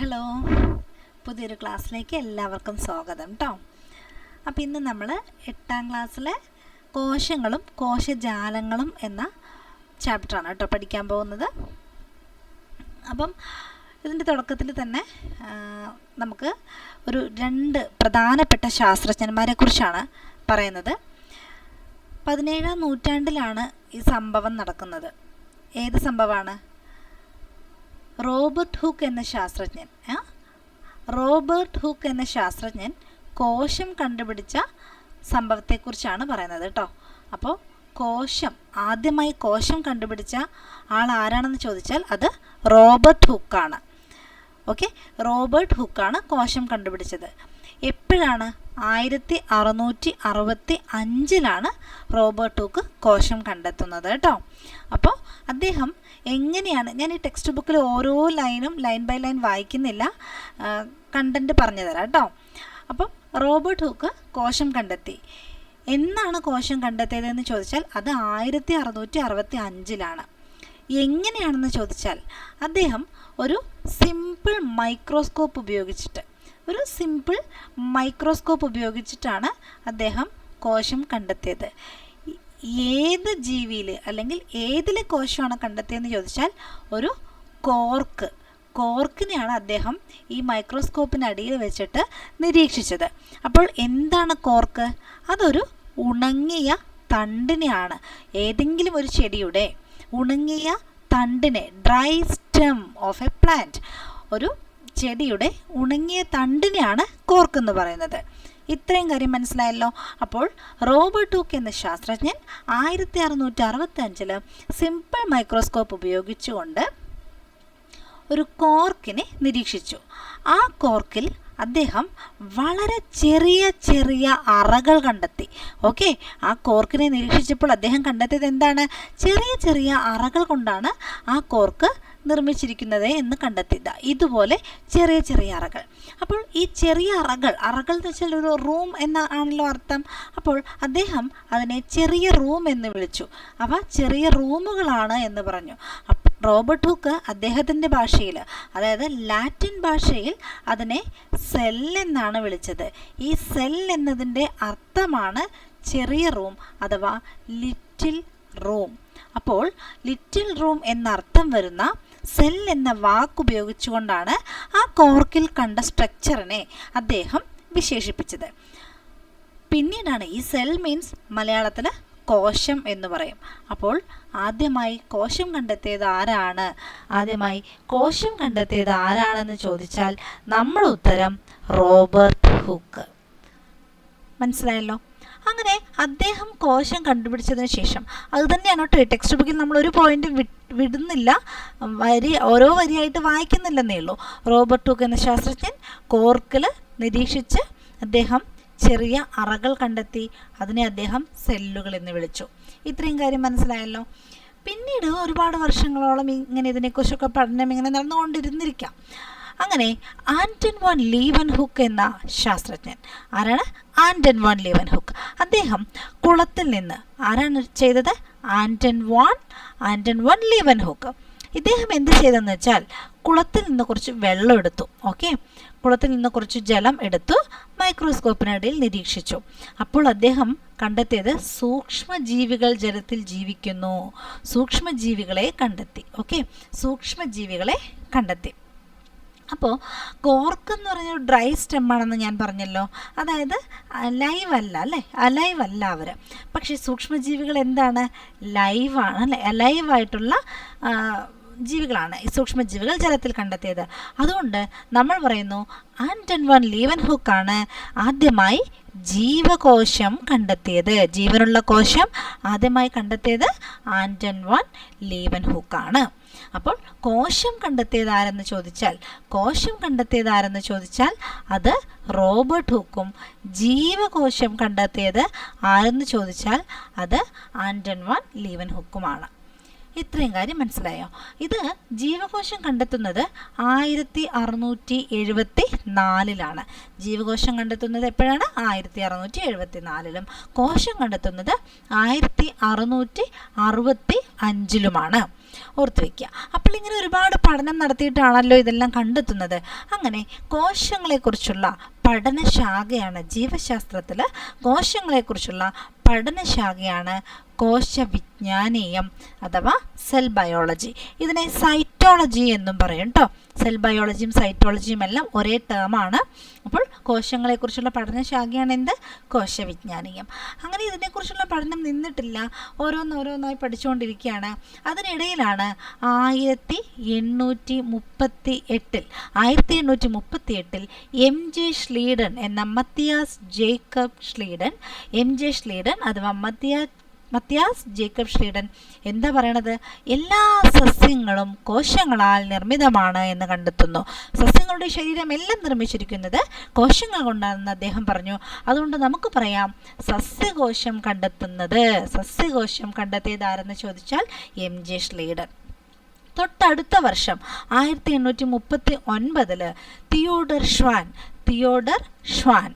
Hello, പുതിയൊരു ക്ലാസ്സിലേക്ക് എല്ലാവർക്കും സ്വാഗതം കേട്ടോ. അപ്പോൾ ഇന്ന് നമ്മൾ 8ാം ക്ലാസ്സിലെ കോശങ്ങളും കോശജാലങ്ങളും എന്ന ചാപ്റ്ററാണ് കേട്ടോ പഠിക്കാൻ പോകുന്നത്. അപ്പം ഇതിൻ്റെ തുടക്കത്തിൽ തന്നെ നമുക്ക് ഒരു 2 പ്രധാനപ്പെട്ട ശാസ്ത്രജ്ഞന്മാരെ കുറിച്ചാണ് പറയുന്നത്. 17ാം നൂറ്റാണ്ടിലാണ് ഈ സംഭവം നടക്കുന്നത്. ഏത് സംഭവമാണ്? റോബർട്ട് ഹൂക്ക് എന്ന ശാസ്ത്രജ്ഞൻ കോശം കണ്ടുപിടിച്ച സംഭവത്തെക്കുറിച്ചാണ് പറയുന്നത് കേട്ടോ. അപ്പോൾ ആദ്യമായി കോശം കണ്ടുപിടിച്ച ആൾ ആരാണെന്ന് ചോദിച്ചാൽ അത് റോബർട്ട് ഹൂക്കാണ്. ഓക്കെ, റോബർട്ട് ഹൂക്കാണ് കോശം കണ്ടുപിടിച്ചത്. എപ്പോഴാണ്? 1665 റോബർട്ട് ഹൂക്ക് കോശം കണ്ടെത്തുന്നത് കേട്ടോ. അപ്പോൾ അദ്ദേഹം എങ്ങനെയാണ്, ഞാൻ ഈ ടെക്സ്റ്റ് ബുക്കിൽ ഓരോ ലൈനും ലൈൻ ബൈ ലൈൻ വായിക്കുന്നില്ല, കണ്ടൻറ്റ് പറഞ്ഞു തരാം കേട്ടോ. അപ്പം റോബർട്ട് ഹൂക്ക് കോശം കണ്ടെത്തി. എന്നാണ് കോശം കണ്ടെത്തിയതെന്ന് ചോദിച്ചാൽ അത് 1665. എങ്ങനെയാണെന്ന് ചോദിച്ചാൽ അദ്ദേഹം ഒരു സിമ്പിൾ മൈക്രോസ്കോപ്പ് ഉപയോഗിച്ചിട്ടാണ് അദ്ദേഹം കോശം കണ്ടെത്തിയത്. ഏത് ജീവിയിൽ അല്ലെങ്കിൽ ഏതിലെ കോശമാണ് കണ്ടെത്തിയതെന്ന് ചോദിച്ചാൽ ഒരു കോർക്കിനെയാണ് അദ്ദേഹം ഈ മൈക്രോസ്കോപ്പിനടിയിൽ വെച്ചിട്ട് നിരീക്ഷിച്ചത്. അപ്പോൾ എന്താണ് കോർക്ക്? അതൊരു ഉണങ്ങിയ തണ്ടിനെയാണ്. ഏതെങ്കിലും ഒരു ചെടിയുടെ ഉണങ്ങിയ തണ്ടിനെ, dry stem of a plant, ഒരു ചെടിയുടെ ഉണങ്ങിയ തണ്ടിനെയാണ് കോർക്ക് എന്ന് പറയുന്നത്. ഇത്രയും കാര്യം മനസ്സിലായല്ലോ. അപ്പോൾ റോബർട്ട് ഹൂക്ക് എന്ന ശാസ്ത്രജ്ഞൻ 1665 സിമ്പിൾ മൈക്രോസ്കോപ്പ് ഉപയോഗിച്ചുകൊണ്ട് ഒരു കോർക്കിനെ നിരീക്ഷിച്ചു. ആ കോർക്കിൽ അദ്ദേഹം വളരെ ചെറിയ അറകൾ കണ്ടെത്തി. ഓക്കെ, ആ കോർക്കിനെ നിരീക്ഷിച്ചപ്പോൾ അദ്ദേഹം കണ്ടെത്തിയത് എന്താണ്? ചെറിയ അറകൾ കൊണ്ടാണ് ആ കോർക്ക് നിർമ്മിച്ചിരിക്കുന്നത് എന്ന് കണ്ടെത്തിയത്. ഇതുപോലെ ചെറിയ അറകൾ. അപ്പോൾ ഈ ചെറിയ അറകൾ എന്ന് വെച്ചാൽ ഒരു റൂം എന്നാണല്ലോ അർത്ഥം. അപ്പോൾ അദ്ദേഹം അതിനെ ചെറിയ റൂം എന്ന് വിളിച്ചു. അവ ചെറിയ റൂമുകളാണ് എന്ന് പറഞ്ഞു. റോബർട്ട് ഹൂക്ക് അദ്ദേഹത്തിൻ്റെ ഭാഷയിൽ, അതായത് ലാറ്റിൻ ഭാഷയിൽ അതിനെ സെൽ എന്നാണ് വിളിച്ചത്. ഈ സെൽ എന്നതിൻ്റെ അർത്ഥമാണ് ചെറിയ റൂം അഥവാ ലിറ്റിൽ റൂം. അപ്പോൾ ലിറ്റിൽ റൂം എന്നർത്ഥം വരുന്ന സെൽ എന്ന വാക്ക് ഉപയോഗിച്ചുകൊണ്ടാണ് ആ കോർക്കിൽ കണ്ട സ്ട്രക്ചറിനെ അദ്ദേഹം വിശേഷിപ്പിച്ചത്. പിന്നീടാണ് ഈ സെൽ മീൻസ് മലയാളത്തിൽ കോശം എന്ന് പറയും. അപ്പോൾ ആദ്യമായി കോശം കണ്ടെത്തിയത് ആരാണെന്ന് ചോദിച്ചാൽ നമ്മുടെ ഉത്തരം റോബർട്ട് ഹൂക്ക്. മനസ്സിലായല്ലോ. അങ്ങനെ അദ്ദേഹം കോശം കണ്ടുപിടിച്ചതിന് ശേഷം, അത് തന്നെയാണ് കേട്ടോ ടെക്സ്റ്റ് ബുക്കിൽ നമ്മളൊരു പോയിന്റ് വിടുന്നില്ല, ഓരോ വരിയായിട്ട് വായിക്കുന്നില്ലെന്നേ ഉള്ളൂ. റോബർട്ട് ഹൂക്ക് എന്ന ശാസ്ത്രജ്ഞൻ കോർക്കിൽ നിരീക്ഷിച്ച് അദ്ദേഹം ചെറിയ അറകൾ കണ്ടെത്തി. അതിനെ അദ്ദേഹം സെല്ലുകൾ എന്ന് വിളിച്ചു. ഇത്രയും കാര്യം മനസ്സിലായല്ലോ. പിന്നീട് ഒരുപാട് വർഷങ്ങളോളം ഇങ്ങനെ ഇതിനെക്കുറിച്ചൊക്കെ പഠനം ഇങ്ങനെ നടന്നുകൊണ്ടിരുന്നിരിക്കാം. അങ്ങനെ ആന്റൺ വാൻ ലീവൻഹുക്ക് എന്ന ശാസ്ത്രജ്ഞൻ, ആരാണ്? Anton van Leeuwenhoek. അദ്ദേഹം കുളത്തിൽ നിന്ന്, ആരാണ് ചെയ്തത്? Anton van Leeuwenhoek. ഇദ്ദേഹം എന്ത് ചെയ്തെന്ന് വെച്ചാൽ കുളത്തിൽ നിന്ന് കുറച്ച് വെള്ളം എടുത്തു. ഓക്കെ, കുളത്തിൽ നിന്ന് കുറച്ച് ജലം എടുത്തു മൈക്രോസ്കോപ്പിനടിയിൽ നിരീക്ഷിച്ചു. അപ്പോൾ അദ്ദേഹം കണ്ടെത്തിയത് സൂക്ഷ്മജീവികൾ ജലത്തിൽ ജീവിക്കുന്നു. സൂക്ഷ്മജീവികളെ കണ്ടെത്തി. അപ്പോൾ കോർക്ക് എന്ന് പറഞ്ഞൊരു ഡ്രൈ സ്റ്റെം ആണെന്ന് ഞാൻ പറഞ്ഞല്ലോ. അതായത് ലൈവ് അല്ല അവർ. പക്ഷേ സൂക്ഷ്മജീവികൾ എന്താണ്? ലൈവാണ് അല്ലേ? അലൈവായിട്ടുള്ള ജീവികളാണ് ഈ സൂക്ഷ്മജീവികൾ ജലത്തിൽ കണ്ടെത്തിയത്. അതുകൊണ്ട് നമ്മൾ പറയുന്നു ആന്റൺ വാൻ ലീവൻഹുക്കാണ് ആദ്യമായി ജീവകോശം കണ്ടെത്തിയത്. ജീവനുള്ള കോശം ആദ്യമായി കണ്ടെത്തിയത് ആന്റൺ വാൻ ലീവൻഹുക്കാണ്. അപ്പോൾ കോശം കണ്ടെത്തിയത് ആരെന്ന് ചോദിച്ചാൽ അത് റോബർട്ട് ഹൂക്കും, ജീവകോശം കണ്ടെത്തിയത് ആരെന്ന് ചോദിച്ചാൽ അത് ആന്റൺ വാൻ ലീവൻഹുക്കുമാണ്. ഇത്രയും കാര്യം മനസ്സിലായോ? ഇത് ജീവകോശം കണ്ടെത്തുന്നത് 1674 ജീവകോശം കണ്ടെത്തുന്നത് എപ്പോഴാണ്? 1674 കോശം കണ്ടെത്തുന്നത് 1665 ഓർത്ത് വയ്ക്കുക. അപ്പോൾ ഇങ്ങനെ ഒരുപാട് പഠനം നടത്തിയിട്ടാണല്ലോ ഇതെല്ലാം കണ്ടെത്തുന്നത്. അങ്ങനെ കോശങ്ങളെക്കുറിച്ചുള്ള പഠനശാഖയാണ് ജീവശാസ്ത്രത്തിൽ കോശങ്ങളെക്കുറിച്ചുള്ള പഠനശാഖയാണ് കോശവിജ്ഞാനീയം അഥവാ സെൽ ബയോളജി. ഇതിനെ സൈറ്റോളജി എന്നും പറയും കേട്ടോ. സെൽ ബയോളജിയും സൈറ്റോളജിയും എല്ലാം ഒരേ ടേമാണ്. അപ്പോൾ കോശങ്ങളെക്കുറിച്ചുള്ള പഠനശാഖയാണ് എന്ത്? കോശവിജ്ഞാനീയം. അങ്ങനെ ഇതിനെക്കുറിച്ചുള്ള പഠനം നിന്നിട്ടില്ല, ഓരോന്നോരോന്നായി പഠിച്ചുകൊണ്ടിരിക്കുകയാണ്. അതിനിടയിലാണ് 1838 MJ ഷ്ലീഡൻ എന്ന മത്തിയാസ് ജേക്കബ് ഷ്ലീഡൻ അഥവാ മത്തിയാസ് ജേക്കബ് ഷ്ലീഡൻ എന്താ പറയണത്? എല്ലാ സസ്യങ്ങളും കോശങ്ങളാൽ നിർമ്മിതമാണ് എന്ന് കണ്ടെത്തുന്നു. സസ്യങ്ങളുടെ ശരീരം എല്ലാം നിർമ്മിച്ചിരിക്കുന്നത് കോശങ്ങൾ കൊണ്ടാണെന്ന് അദ്ദേഹം പറഞ്ഞു. അതുകൊണ്ട് നമുക്ക് പറയാം സസ്യകോശം കണ്ടെത്തിയത് ആരെന്ന് ചോദിച്ചാൽ MJ ഷ്ലീഡൻ. തൊട്ടടുത്ത വർഷം 1839 തിയോഡർ ഷ്വാൻ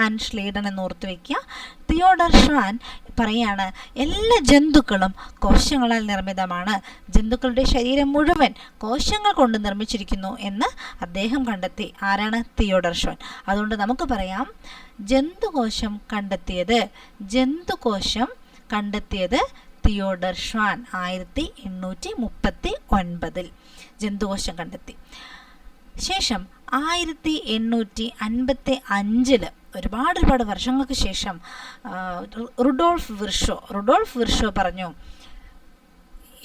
ആൻഡ് ഷ്ലീഡൻ എന്ന് ഓർത്തു വയ്ക്കുക. തിയോഡർ ഷ്വാൻ പറയാണ് എല്ലാ ജന്തുക്കളും കോശങ്ങളാൽ നിർമ്മിതമാണ്, ജന്തുക്കളുടെ ശരീരം മുഴുവൻ കോശങ്ങൾ കൊണ്ട് നിർമ്മിച്ചിരിക്കുന്നു എന്ന് അദ്ദേഹം കണ്ടെത്തി. ആരാണ്? Theodore Schwann. അതുകൊണ്ട് നമുക്ക് പറയാം ജന്തുകോശം കണ്ടെത്തിയത് തിയോഡർ ഷ്വാൻ 1839 ജന്തുകോശം കണ്ടെത്തി. ശേഷം 1855 ഒരുപാട് വർഷങ്ങൾക്ക് ശേഷം റുഡോൾഫ് വിർഷോ പറഞ്ഞു,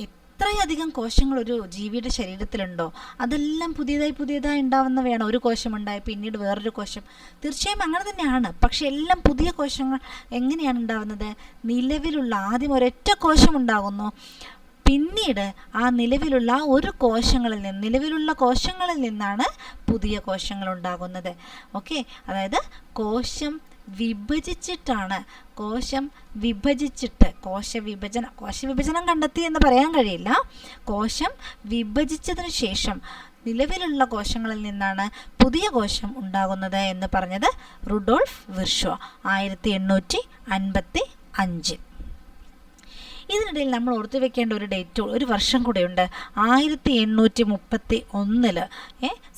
എത്രയധികം കോശങ്ങൾ ഒരു ജീവിയുടെ ശരീരത്തിലുണ്ടോ അതെല്ലാം പുതിയതായി ഉണ്ടാവുന്നവയാണ്. ഒരു കോശം ഉണ്ടായി പിന്നീട് വേറൊരു കോശം, തീർച്ചയായും അങ്ങനെ തന്നെയാണ്. പക്ഷെ എല്ലാം പുതിയ കോശങ്ങൾ എങ്ങനെയാണ് ഉണ്ടാവുന്നത്? നിലവിലുള്ള ആദ്യം ഒരൊറ്റ കോശം ഉണ്ടാകുന്നു, പിന്നീട് ആ നിലവിലുള്ള കോശങ്ങളിൽ നിന്നാണ് പുതിയ കോശങ്ങൾ ഉണ്ടാകുന്നത്. ഓക്കെ, അതായത് കോശവിഭജനം കണ്ടെത്തി എന്ന് പറയാൻ കഴിയില്ല. കോശം വിഭജിച്ചതിന് ശേഷം നിലവിലുള്ള കോശങ്ങളിൽ നിന്നാണ് പുതിയ കോശം ഉണ്ടാകുന്നത് എന്ന് പറഞ്ഞത് റുഡോൾഫ് വിർഷോ 1855. ഇതിനിടയിൽ നമ്മൾ ഓർത്തു വെക്കേണ്ട ഒരു വർഷം കൂടെയുണ്ട്. 1831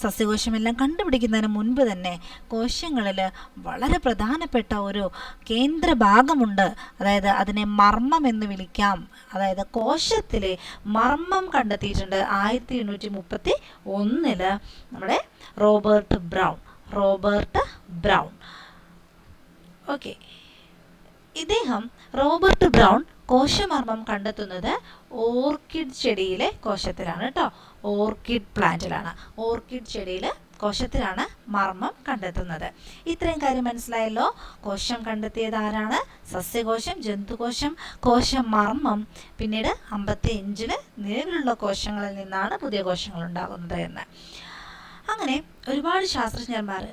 സസ്യകോശമെല്ലാം കണ്ടുപിടിക്കുന്നതിന് മുൻപ് തന്നെ കോശങ്ങളിൽ വളരെ പ്രധാനപ്പെട്ട ഒരു കേന്ദ്ര ഭാഗമുണ്ട്. അതായത് അതിനെ മർമ്മം എന്ന് വിളിക്കാം. അതായത് കോശത്തിലെ മർമ്മം കണ്ടെത്തിയിട്ടുണ്ട് 1831 നമ്മുടെ Robert Brown. Okay, Robert Brown കോശമർമ്മം കണ്ടെത്തുന്നത് ഓർക്കിഡ് ചെടിയിലെ കോശത്തിലാണ് കേട്ടോ. ഓർക്കിഡ് പ്ലാന്റിലാണ്, ഓർക്കിഡ് ചെടിയിലെ കോശത്തിലാണ് മർമ്മം കണ്ടെത്തുന്നത്. ഇത്രയും കാര്യം മനസ്സിലായല്ലോ. കോശം കണ്ടെത്തിയത് ആരാണ്? സസ്യകോശം, ജന്തുകോശം, കോശമർമ്മം. പിന്നീട് 55 നിലവിലുള്ള കോശങ്ങളിൽ നിന്നാണ് പുതിയ കോശങ്ങൾ ഉണ്ടാകുന്നത് എന്ന്. അങ്ങനെ ഒരുപാട് ശാസ്ത്രജ്ഞന്മാർ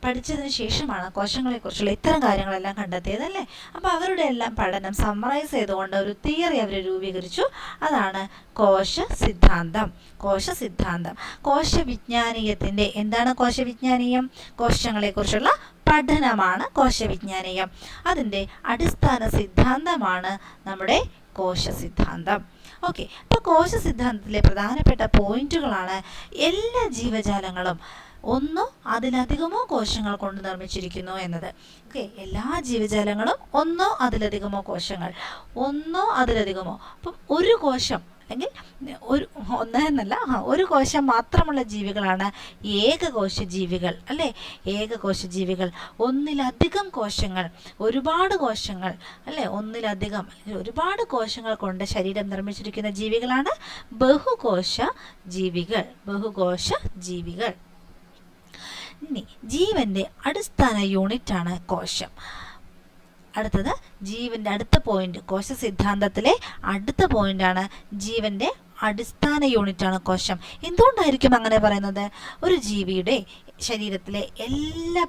പഠിച്ചതിന് ശേഷമാണ് കോശങ്ങളെക്കുറിച്ചുള്ള ഇത്തരം കാര്യങ്ങളെല്ലാം കണ്ടെത്തിയത് അല്ലേ. അപ്പോൾ അവരുടെ എല്ലാം പഠനം സമ്മറൈസ് ചെയ്തുകൊണ്ട് ഒരു തിയറി അവർ രൂപീകരിച്ചു. അതാണ് കോശസിദ്ധാന്തം. കോശവിജ്ഞാനീയത്തിൻ്റെ എന്താണ് കോശവിജ്ഞാനീയം? കോശങ്ങളെക്കുറിച്ചുള്ള പഠനമാണ് കോശവിജ്ഞാനീയം. അതിൻ്റെ അടിസ്ഥാന സിദ്ധാന്തമാണ് നമ്മുടെ കോശസിദ്ധാന്തം. ഓക്കെ, അപ്പോൾ കോശസിദ്ധാന്തത്തിലെ പ്രധാനപ്പെട്ട പോയിന്റുകളാണ് എല്ലാ ജീവജാലങ്ങളും ഒന്നോ അതിലധികമോ കോശങ്ങൾ കൊണ്ട് നിർമ്മിച്ചിരിക്കുന്നു എന്നത്. ഓക്കെ, എല്ലാ ജീവജാലങ്ങളും ഒന്നോ അതിലധികമോ കോശങ്ങൾ, അപ്പം ഒരു കോശം അല്ലെങ്കിൽ ഒരു കോശം മാത്രമുള്ള ജീവികളാണ് ഏകകോശ ജീവികൾ അല്ലേ. ഏകകോശ ജീവികൾ, ഒന്നിലധികം കോശങ്ങൾ, ഒരുപാട് കോശങ്ങൾ അല്ലേ, ഒരുപാട് കോശങ്ങൾ കൊണ്ട് ശരീരം നിർമ്മിച്ചിരിക്കുന്ന ജീവികളാണ് ബഹുകോശ ജീവികൾ. ഇനി ജീവന്റെ അടിസ്ഥാന യൂണിറ്റാണ് കോശം. അടുത്തത് ജീവന്റെ അടുത്ത പോയിന്റ്, കോശ സിദ്ധാന്തത്തിലെ അടുത്ത പോയിന്റാണ് ജീവന്റെ അടിസ്ഥാന യൂണിറ്റാണ് കോശം. എന്തുകൊണ്ടായിരിക്കും അങ്ങനെ പറയുന്നത്? ഒരു ജീവിയുടെ ശരീരത്തിലെ എല്ലാ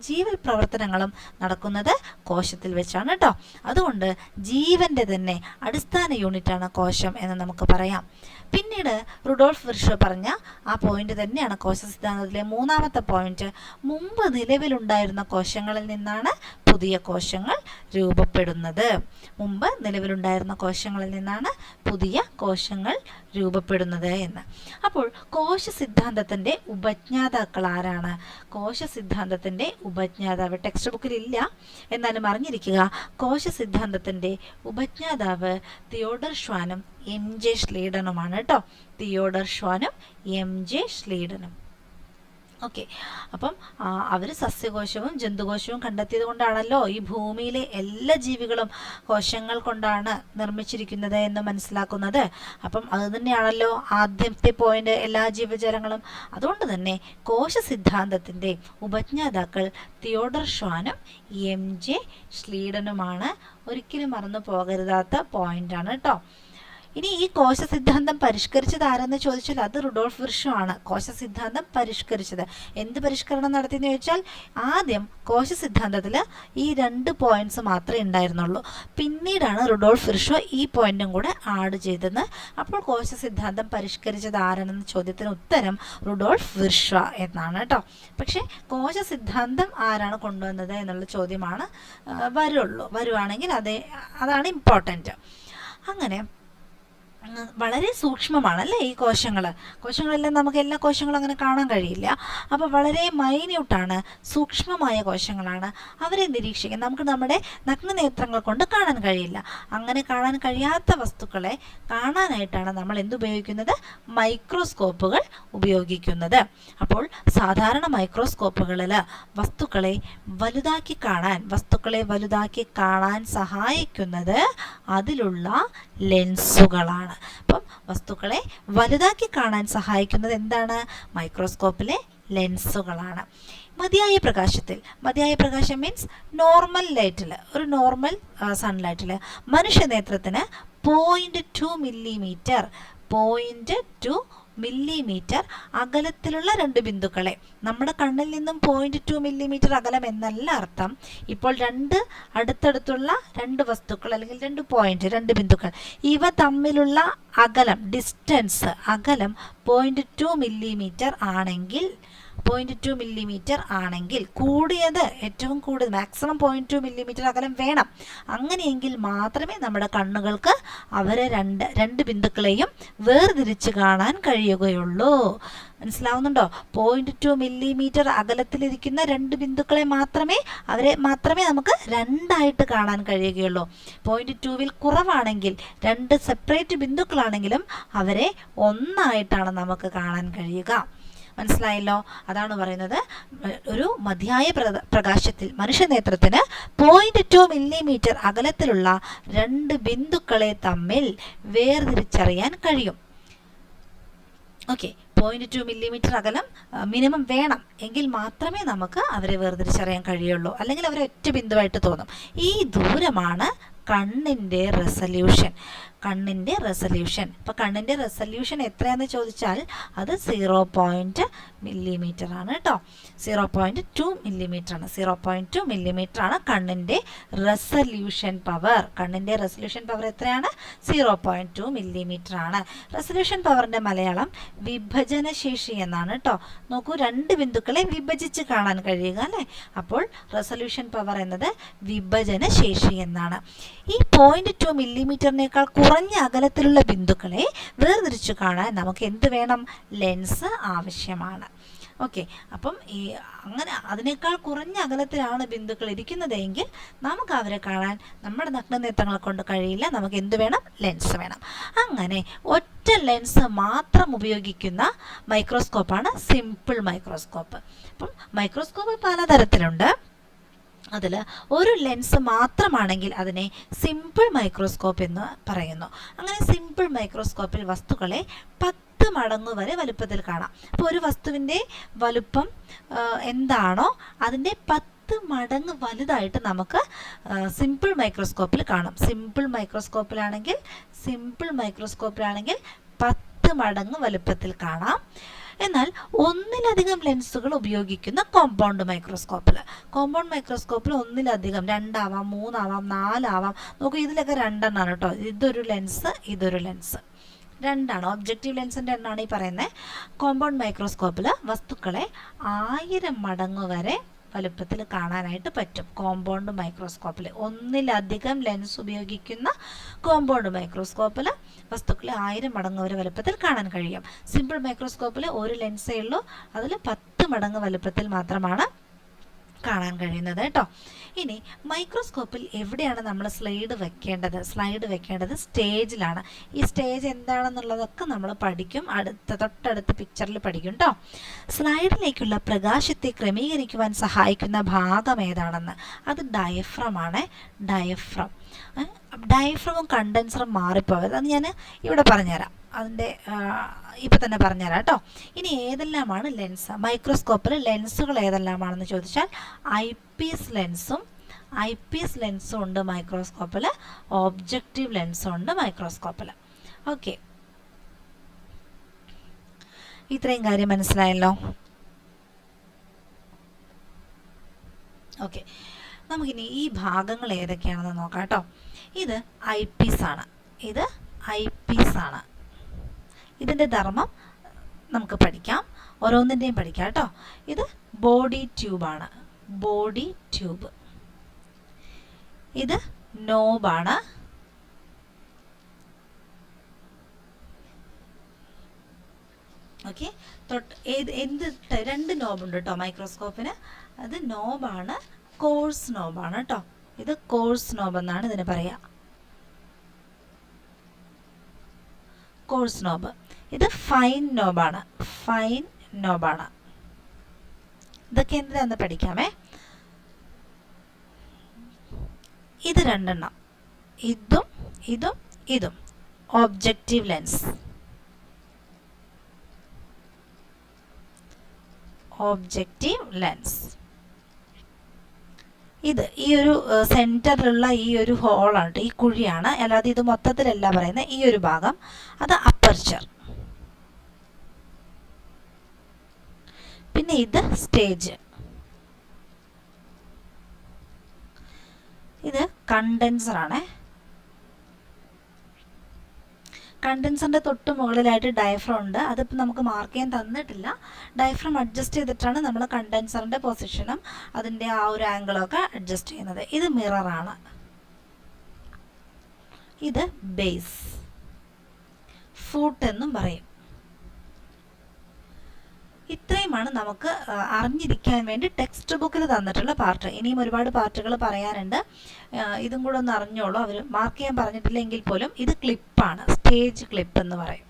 ജീവൽ പ്രവർത്തനങ്ങളും നടക്കുന്നത് കോശത്തിൽ വെച്ചാണ് കേട്ടോ. അതുകൊണ്ട് ജീവന്റെ തന്നെ അടിസ്ഥാന യൂണിറ്റാണ് കോശം എന്ന് നമുക്ക് പറയാം. പിന്നീട് റുഡോൾഫ് വിർഷോ പറഞ്ഞ ആ പോയിന്റ് തന്നെയാണ് കോശ സിദ്ധാന്തത്തിലെ മൂന്നാമത്തെ പോയിന്റ്. മുമ്പ് നിലവിലുണ്ടായിരുന്ന കോശങ്ങളിൽ നിന്നാണ് പുതിയ കോശങ്ങൾ രൂപപ്പെടുന്നത്. മുമ്പ് നിലവിലുണ്ടായിരുന്ന കോശങ്ങളിൽ നിന്നാണ് പുതിയ കോശങ്ങൾ രൂപപ്പെടുന്നത് എന്ന്. അപ്പോൾ കോശ സിദ്ധാന്തത്തിൻ്റെ ഉപജ്ഞാതാക്കൾ ആരാണ്? കോശ സിദ്ധാന്തത്തിൻ്റെ ഉപജ്ഞാതാവ് ടെക്സ്റ്റ് ബുക്കിൽ ഇല്ല, എന്നാലും അറിഞ്ഞിരിക്കുക, കോശ സിദ്ധാന്തത്തിൻ്റെ ഉപജ്ഞാതാവ് തിയോഡർ ഷ്വാനും എം ജെ ശ്ലീഡനുമാണ് കേട്ടോ. തിയോഡർ ഷ്വാനും എം ജെ ശ്ലീഡനും. ഓക്കെ, അപ്പം അവർ സസ്യകോശവും ജന്തുകോശവും കണ്ടെത്തിയത് കൊണ്ടാണല്ലോ ഈ ഭൂമിയിലെ എല്ലാ ജീവികളും കോശങ്ങൾ കൊണ്ടാണ് നിർമ്മിച്ചിരിക്കുന്നത് എന്ന് മനസ്സിലാക്കുന്നത്. അപ്പം അത് തന്നെയാണല്ലോ ആദ്യത്തെ പോയിന്റ്, എല്ലാ ജീവജാലങ്ങളും. അതുകൊണ്ട് തന്നെ കോശ സിദ്ധാന്തത്തിൻ്റെ ഉപജ്ഞാതാക്കൾ തിയോഡർ ഷ്വാനും എം ജെ ശ്ലീഡനുമാണ്. ഒരിക്കലും മറന്നു പോകരുതാത്ത പോയിന്റാണ് കേട്ടോ. ഇനി ഈ കോശ സിദ്ധാന്തം പരിഷ്കരിച്ചത് ആരെന്ന് ചോദിച്ചാൽ അത് റുഡോൾഫ് വിർഷോ ആണ്. കോശ സിദ്ധാന്തം പരിഷ്കരിച്ചത് എന്ത് പരിഷ്കരണം നടത്തിയെന്ന് ചോദിച്ചാൽ, ആദ്യം കോശ സിദ്ധാന്തത്തിൽ ഈ 2 പോയിന്റ്സ് മാത്രമേ ഉണ്ടായിരുന്നുള്ളൂ. പിന്നീടാണ് റുഡോൾഫ് വിർഷോ ഈ പോയിന്റും കൂടെ ആഡ് ചെയ്തത്. അപ്പോൾ കോശ സിദ്ധാന്തം പരിഷ്കരിച്ചത് ആരാണെന്ന ചോദ്യത്തിന് ഉത്തരം റുഡോൾഫ് വിർഷോ എന്നാണ് കേട്ടോ. പക്ഷേ കോശ സിദ്ധാന്തം ആരാണ് കൊണ്ടുവന്നത് എന്നുള്ള ചോദ്യമാണ് വരുവാണെങ്കിൽ അതാണ് ഇമ്പോർട്ടൻറ്റ്. അങ്ങനെ വളരെ സൂക്ഷ്മമാണല്ലേ ഈ കോശങ്ങളെല്ലാം നമുക്ക് എല്ലാ കോശങ്ങളും അങ്ങനെ കാണാൻ കഴിയില്ല. അപ്പോൾ വളരെ മൈന്യൂട്ടാണ്, സൂക്ഷ്മമായ കോശങ്ങളാണ്. അവരെ നിരീക്ഷിക്കാൻ നമുക്ക് നമ്മുടെ നഗ്നനേത്രങ്ങൾ കൊണ്ട് കാണാൻ കഴിയില്ല. അങ്ങനെ കാണാൻ കഴിയാത്ത വസ്തുക്കളെ കാണാനായിട്ടാണ് നമ്മൾ എന്തുപയോഗിക്കുന്നത്? മൈക്രോസ്കോപ്പുകൾ ഉപയോഗിക്കുന്നത്. അപ്പോൾ സാധാരണ മൈക്രോസ്കോപ്പുകളിൽ വസ്തുക്കളെ വലുതാക്കി കാണാൻ സഹായിക്കുന്നത് അതിലുള്ള ലെൻസുകളാണ്. അപ്പം വസ്തുക്കളെ വലുതാക്കി കാണാൻ സഹായിക്കുന്നത് എന്താണ്? മൈക്രോസ്കോപ്പിലെ ലെൻസുകളാണ്. മതിയായ പ്രകാശം മീൻസ് നോർമൽ ലൈറ്റിൽ, ഒരു നോർമൽ സൺലൈറ്റിൽ മനുഷ്യനേത്രത്തിന് 0.2 മില്ലിമീറ്റർ അകലത്തിലുള്ള 2 ബിന്ദുക്കളെ, നമ്മുടെ കണ്ണിൽ നിന്നും 0.2 മില്ലിമീറ്റർ അകലം എന്നല്ല അർത്ഥം. ഇപ്പോൾ അടുത്തടുത്തുള്ള 2 വസ്തുക്കൾ അല്ലെങ്കിൽ 2 ബിന്ദുക്കൾ, ഇവ തമ്മിലുള്ള അകലം, അകലം 0.2 മില്ലിമീറ്റർ ആണെങ്കിൽ ഏറ്റവും കൂടുതൽ മാക്സിമം 0.2 മില്ലിമീറ്റർ അകലം വേണം. അങ്ങനെയെങ്കിൽ മാത്രമേ നമ്മുടെ കണ്ണുകൾക്ക് അവരെ 2 ബിന്ദുക്കളെയും വേർതിരിച്ച് കാണാൻ കഴിയുകയുള്ളൂ. മനസ്സിലാവുന്നുണ്ടോ? 0.2 മില്ലിമീറ്റർ അകലത്തിലിരിക്കുന്ന 2 ബിന്ദുക്കളെ അവരെ മാത്രമേ നമുക്ക് 2ആയിട്ട് കാണാൻ കഴിയുകയുള്ളൂ. 0.2 കുറവാണെങ്കിൽ 2 സെപ്പറേറ്റ് ബിന്ദുക്കളാണെങ്കിലും അവരെ 1ആയിട്ടാണ് നമുക്ക് കാണാൻ കഴിയുക. മനസ്സിലായല്ലോ? അതാണ് പറയുന്നത്, ഒരു മതിയായ പ്രകാശത്തിൽ മനുഷ്യനേത്രത്തിന് 0.2 മില്ലിമീറ്റർ അകലത്തിലുള്ള 2 ബിന്ദുക്കളെ തമ്മിൽ വേർതിരിച്ചറിയാൻ കഴിയും. ഓക്കെ, 0.2 മില്ലിമീറ്റർ അകലം മിനിമം വേണം, എങ്കിൽ മാത്രമേ നമുക്ക് അവരെ വേർതിരിച്ചറിയാൻ കഴിയുള്ളൂ. അല്ലെങ്കിൽ അവരെ ഒറ്റ ബിന്ദുവായിട്ട് തോന്നും. ഈ ദൂരമാണ് കണ്ണിൻ്റെ റെസല്യൂഷൻ. അപ്പോൾ കണ്ണിൻ്റെ റെസല്യൂഷൻ എത്രയാണെന്ന് ചോദിച്ചാൽ അത് 0.2 മില്ലിമീറ്റർ ആണ് കേട്ടോ. 0.2 മില്ലിമീറ്റർ ആണ് കണ്ണിൻ്റെ റെസല്യൂഷൻ പവർ. എത്രയാണ്? 0.2 മില്ലിമീറ്റർ ആണ്. റെസല്യൂഷൻ പവറിൻ്റെ മലയാളം വിഭജനശേഷി എന്നാണ് കേട്ടോ. നോക്കൂ, 2 ബിന്ദുക്കളെ വിഭജിച്ച് കാണാൻ കഴിയുക അല്ലേ? അപ്പോൾ റെസല്യൂഷൻ പവർ എന്നത് വിഭജനശേഷി എന്നാണ്. ഈ 0.2 മില്ലിമീറ്ററിനേക്കാൾ കുറഞ്ഞ അകലത്തിലുള്ള ബിന്ദുക്കളെ വേർതിരിച്ചു കാണാൻ നമുക്ക് എന്ത് വേണം? ലെൻസ് ആവശ്യമാണ്. ഓക്കെ, അപ്പം അങ്ങനെ അതിനേക്കാൾ കുറഞ്ഞ അകലത്തിലാണ് ബിന്ദുക്കൾ ഇരിക്കുന്നതെങ്കിൽ നമുക്ക് അവരെ കാണാൻ നമ്മുടെ നഗ്നനേത്രങ്ങളെ കൊണ്ട് കഴിയില്ല. നമുക്ക് എന്ത് വേണം? ലെൻസ് വേണം. അങ്ങനെ ഒറ്റ ലെൻസ് മാത്രം ഉപയോഗിക്കുന്ന മൈക്രോസ്കോപ്പാണ് സിമ്പിൾ മൈക്രോസ്കോപ്പ്. അപ്പം മൈക്രോസ്കോപ്പ് പലതരത്തിലുണ്ട്. അതിൽ ഒരു ലെൻസ് മാത്രമാണെങ്കിൽ അതിനെ സിമ്പിൾ മൈക്രോസ്കോപ്പ് എന്ന് പറയുന്നു. അങ്ങനെ സിമ്പിൾ മൈക്രോസ്കോപ്പിൽ വസ്തുക്കളെ 10 മടങ്ങ് വരെ വലുപ്പത്തിൽ കാണാം. അപ്പോൾ ഒരു വസ്തുവിൻ്റെ വലുപ്പം എന്താണോ അതിൻ്റെ 10 മടങ്ങ് വലുതായിട്ട് നമുക്ക് സിമ്പിൾ മൈക്രോസ്കോപ്പിൽ കാണാം. സിമ്പിൾ മൈക്രോസ്കോപ്പിലാണെങ്കിൽ 10 മടങ്ങ് വലുപ്പത്തിൽ കാണാം. എന്നാൽ ഒന്നിലധികം ലെൻസുകൾ ഉപയോഗിക്കുന്ന കോമ്പൗണ്ട് മൈക്രോസ്കോപ്പിൽ ഒന്നിലധികം 2 ആവാം, 3 ആവാം, 4 ആവാം. നോക്കൂ, ഇതിലൊക്കെ 2 എണ്ണമാണ് കേട്ടോ. ഇതൊരു ലെൻസ് 2 ആണ്. ഒബ്ജക്റ്റീവ് ലെൻസിൻ്റെ എണ്ണമാണ് ഈ പറയുന്നത്. കോമ്പൗണ്ട് മൈക്രോസ്കോപ്പിൽ വസ്തുക്കളെ 1000 മടങ്ങ് വരെ വലുപ്പത്തിൽ കാണാനായിട്ട് പറ്റും കോമ്പൗണ്ട് മൈക്രോസ്കോപ്പിൽ. ഒന്നിലധികം ലെൻസ് ഉപയോഗിക്കുന്ന കോമ്പൗണ്ട് മൈക്രോസ്കോപ്പിൽ വസ്തുക്കളെ 1000 മടങ്ങ് വരെ വലുപ്പത്തിൽ കാണാൻ കഴിയും. സിമ്പിൾ മൈക്രോസ്കോപ്പിൽ ഒരു ലെൻസേ ഉള്ളൂ, അതിൽ 10 മടങ്ങ് വലുപ്പത്തിൽ മാത്രമാണ് കാണാൻ കഴിയുന്നത് കേട്ടോ. ഇനി മൈക്രോസ്കോപ്പിൽ എവിടെയാണ് നമ്മൾ സ്ലൈഡ് വെക്കേണ്ടത് സ്റ്റേജിലാണ്. ഈ സ്റ്റേജ് എന്താണെന്നുള്ളതൊക്കെ നമ്മൾ പഠിക്കും, തൊട്ടടുത്ത പിക്ചറിൽ പഠിക്കും കേട്ടോ. സ്ലൈഡിലേക്കുള്ള പ്രകാശത്തെ ക്രമീകരിക്കുവാൻ സഹായിക്കുന്ന ഭാഗം ഏതാണെന്ന്, അത് ഡയഫ്രം ആണ്. ഡയഫ്രമും കണ്ടൻസറും മാറിപ്പോയത് അത് ഞാൻ ഇവിടെ പറഞ്ഞുതരാം, അതിൻ്റെ ഇപ്പം തന്നെ പറഞ്ഞുതരാം കേട്ടോ. ഇനി ഏതെല്ലാമാണ് ലെൻസ് മൈക്രോസ്കോപ്പിൽ ലെൻസുകൾ ഏതെല്ലാമാണെന്ന് ചോദിച്ചാൽ ഐ പീസ് ലെൻസും ഉണ്ട് മൈക്രോസ്കോപ്പിൽ, ഒബ്ജക്റ്റീവ് ലെൻസും ഉണ്ട് മൈക്രോസ്കോപ്പിൽ. ഓക്കെ, ഇത്രയും കാര്യം മനസ്സിലായല്ലോ. ഓക്കെ, നമുക്കിനി ഈ ഭാഗങ്ങൾ ഏതൊക്കെയാണെന്ന് നോക്കാം കേട്ടോ. ഇത് ഐ പീസ് ആണ്. ഇതിൻ്റെ ധർമ്മം നമുക്ക് പഠിക്കാം, ഓരോന്നിൻ്റെയും പഠിക്കാം കേട്ടോ. ഇത് ബോഡി ട്യൂബാണ്, ഇത് നോബാണ്, ഓക്കെ. രണ്ട് നോബുണ്ട് കേട്ടോ മൈക്രോസ്കോപ്പിന്. അത് നോബാണ്, കോഴ്സ് നോബാണ് കേട്ടോ. ഇത് കോഴ്സ് നോബ് എന്നാണ് ഇതിന് പറയുക, കോഴ്സ് നോബ്. ഇത് ഫൈൻ നോബാണ്. ഇതൊക്കെ എന്തിനാന്ന് പഠിക്കാമേ. ഇത് രണ്ടെണ്ണം, ഇതും ഒബ്ജക്റ്റീവ് ലെൻസ്. ഇത് ഈ ഒരു സെൻറ്ററിലുള്ള ഈ ഒരു ഹോളാണ്, ഈ കുഴിയാണ്, അല്ലാതെ ഇത് മൊത്തത്തിലല്ല പറയുന്നത്. ഈ ഒരു ഭാഗം അത് അപ്പർച്ചർ. പിന്നെ ഇത് സ്റ്റേജ്, ഇത് കണ്ടൻസറാണ്. കണ്ടൻസറിൻ്റെ തൊട്ട് മുകളിലായിട്ട് ഡയഫ്രം ഉണ്ട്. അതിപ്പോൾ നമുക്ക് മാർക്ക് ചെയ്യാൻ തന്നിട്ടില്ല. ഡയഫ്രം അഡ്ജസ്റ്റ് ചെയ്തിട്ടാണ് നമ്മൾ കണ്ടൻസറിൻ്റെ പൊസിഷനും അതിൻ്റെ ആ ഒരു ആംഗിളൊക്കെ അഡ്ജസ്റ്റ് ചെയ്യുന്നത്. ഇത് മിററാണ്. ഇത് ബേസ്, ഫൂട്ട് എന്നും പറയും. ഇത്രയുമാണ് നമുക്ക് അറിഞ്ഞിരിക്കാൻ വേണ്ടി ടെക്സ്റ്റ് ബുക്കിൽ തന്നിട്ടുള്ള പാർട്ട്. ഇനിയും ഒരുപാട് പാർട്ടുകൾ പറയാനുണ്ട്, ഇതും കൂടെ ഒന്ന് അറിഞ്ഞോളൂ. അവർ മാർക്ക് ചെയ്യാൻ പറഞ്ഞിട്ടില്ലെങ്കിൽ പോലും ഇത് ക്ലിപ്പാണ്, സ്റ്റേജ് ക്ലിപ്പ് എന്ന് പറയും.